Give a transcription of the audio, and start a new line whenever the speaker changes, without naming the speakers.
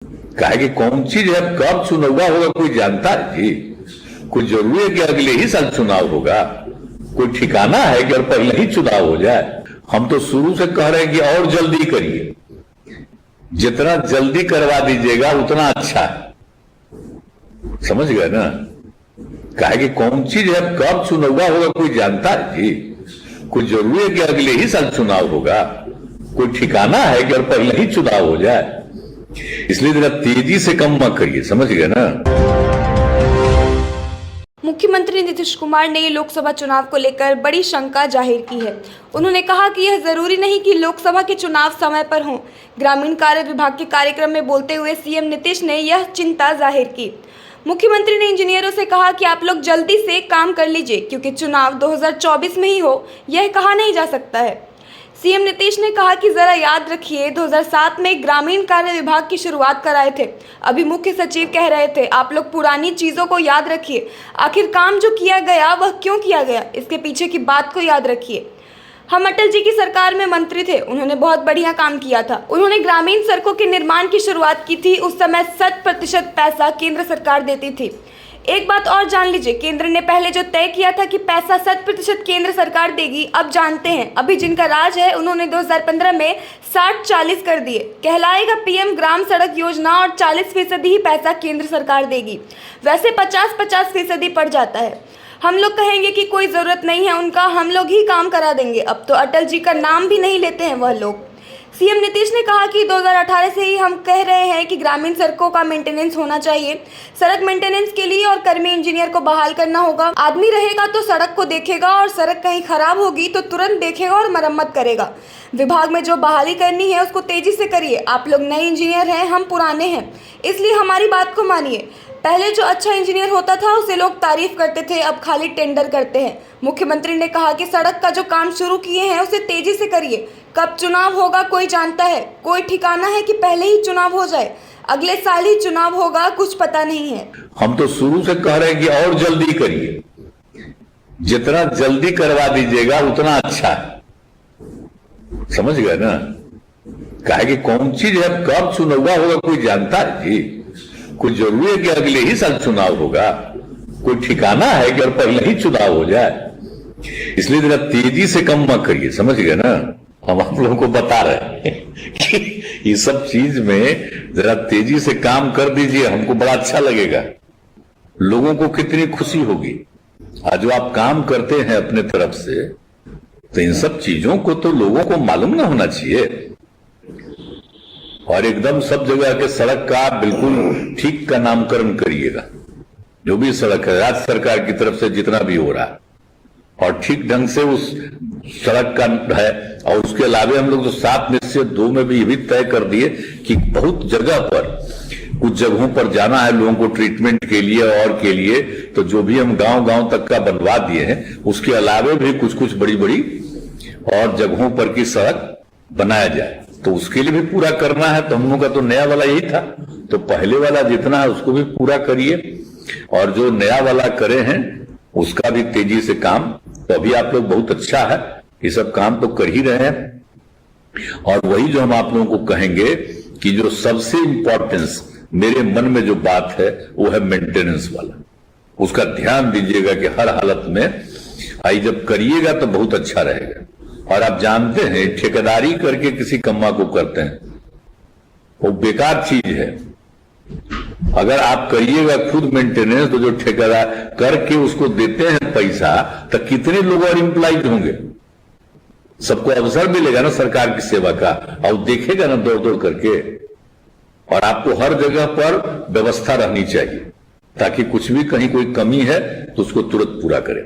काहे कि कौन चीज है, कब चुनाव होगा कोई जानता है जी? कोई जरूरी है कि अगले ही साल चुनाव होगा? कोई ठिकाना है कि और पहले ही चुनाव हो जाए? हम तो शुरू से कह रहे हैं कि और जल्दी करिए, जितना जल्दी करवा दीजिएगा उतना अच्छा है। समझ गए ना? काहे कि कौन चीज है, कब चुनाव होगा कोई जानता है जी? कोई जरूरी है कि अगले ही साल चुनाव होगा? कोई ठिकाना है कि और पहले ही चुनाव हो जाए? इसलिए जरा तेजी से कम मत करिए। समझ गए ना?
मुख्यमंत्री नीतीश कुमार ने लोकसभा चुनाव को लेकर बड़ी शंका जाहिर की है। उन्होंने कहा कि यह जरूरी नहीं कि लोकसभा के चुनाव समय पर हों। ग्रामीण कार्य विभाग के कार्यक्रम में बोलते हुए सीएम नीतीश ने यह चिंता जाहिर की। मुख्यमंत्री ने इंजीनियरों से कहा कि आप लोग जल्दी से काम कर लीजिए, क्योंकि चुनाव 2024 में ही हो यह कहा नहीं जा सकता है। सीएम नीतीश ने कहा कि जरा याद रखिए, 2007 में ग्रामीण कार्य विभाग की शुरुआत कराए थे। अभी मुख्य सचिव कह रहे थे आप लोग पुरानी चीजों को याद रखिए। आखिर काम जो किया गया वह क्यों किया गया, इसके पीछे की बात को याद रखिए। हम अटल जी की सरकार में मंत्री थे, उन्होंने बहुत बढ़िया काम किया था। उन्होंने ग्रामीण सड़कों के निर्माण की शुरुआत की थी। उस समय 100% पैसा केंद्र सरकार देती थी। एक बात और जान लीजिए, केंद्र ने पहले जो तय किया था कि पैसा 100% केंद्र सरकार देगी, अब जानते हैं अभी जिनका राज है उन्होंने 2015 में 60-40 कर दिए। कहलाएगा पीएम ग्राम सड़क योजना और 40% ही पैसा केंद्र सरकार देगी। वैसे 50-50% पड़ जाता है। हम लोग कहेंगे कि कोई ज़रूरत नहीं है उनका, हम लोग ही काम करा देंगे। अब तो अटल जी का नाम भी नहीं लेते हैं वह लोग। सीएम नीतीश ने कहा कि 2018 से ही हम कह रहे हैं कि ग्रामीण सड़कों का मेंटेनेंस होना चाहिए। सड़क मेंटेनेंस के लिए और कर्मी इंजीनियर को बहाल करना होगा। आदमी रहेगा तो सड़क को देखेगा और सड़क कहीं खराब होगी तो तुरंत देखेगा और मरम्मत करेगा। विभाग में जो बहाली करनी है उसको तेजी से करिए। आप लोग नए इंजीनियर हैं, हम पुराने हैं, इसलिए हमारी बात को मानिए। पहले जो अच्छा इंजीनियर होता था उसे लोग तारीफ करते थे, अब खाली टेंडर करते हैं। मुख्यमंत्री ने कहा कि सड़क का जो काम शुरू किए हैं उसे तेजी से करिए। कब चुनाव होगा कोई जानता है? कोई ठिकाना है कि पहले ही चुनाव हो जाए? अगले साल ही चुनाव होगा, कुछ पता नहीं है।
हम तो शुरू से कह रहे हैं कि और जल्दी करिए, जितना जल्दी करवा दीजिएगा उतना अच्छा है। समझ गए ना? काहे कि कौन चीज है, कब चुनाव होगा कोई जानता है जी? कोई जरूरी है कि अगले ही साल चुनाव होगा? कोई ठिकाना है कि और पहले ही चुनाव हो जाए? इसलिए जरा तेजी से कम मत करिए। समझ गए ना? हम आप लोगों को बता रहे हैं कि इस सब चीज में जरा तेजी से काम कर दीजिए, हमको बड़ा अच्छा लगेगा। लोगों को कितनी खुशी होगी। आज जो आप काम करते हैं अपने तरफ से, तो इन सब चीजों को तो लोगों को मालूम ना होना चाहिए। और एकदम सब जगह के सड़क का बिल्कुल ठीक का नामकरण करिएगा। जो भी सड़क है राज्य सरकार की तरफ से जितना भी हो रहा है, और ठीक ढंग से उस सड़क का है। और उसके अलावा हम लोग जो 7 में से 2 में भी ये भी तय कर दिए कि बहुत जगह पर, कुछ जगहों पर जाना है लोगों को ट्रीटमेंट के लिए और के लिए, तो जो भी हम गांव-गांव तक का बनवा दिए हैं, उसके अलावा भी कुछ बड़ी-बड़ी और जगहों पर की सड़क बनाया जाए। तो उसके लिए भी पूरा करना है। तो हम लोग का तो नया वाला यही था, तो पहले वाला जितना है उसको भी पूरा करिए, और जो नया वाला करे हैं उसका भी तेजी से काम। तो अभी आप लोग बहुत अच्छा है, ये सब काम तो कर ही रहे हैं। और वही जो हम आप लोगों को कहेंगे कि जो सबसे इंपॉर्टेंस मेरे मन में जो बात है वो है मेंटेनेंस वाला। उसका ध्यान दीजिएगा कि हर हालत में आई जब करिएगा तो बहुत अच्छा रहेगा। और आप जानते हैं ठेकेदारी करके किसी कम्मा को करते हैं, वो बेकार चीज है। अगर आप करिएगा खुद मेंटेनेंस, तो जो ठेकेदार करके उसको देते हैं पैसा, तो कितने लोग और एम्प्लॉइज होंगे? सबको अवसर मिलेगा ना सरकार की सेवा का, और देखेगा ना दौड़ दौड़ करके। और आपको हर जगह पर व्यवस्था रहनी चाहिए, ताकि कुछ भी कहीं कोई कमी है तो उसको तुरंत पूरा करें।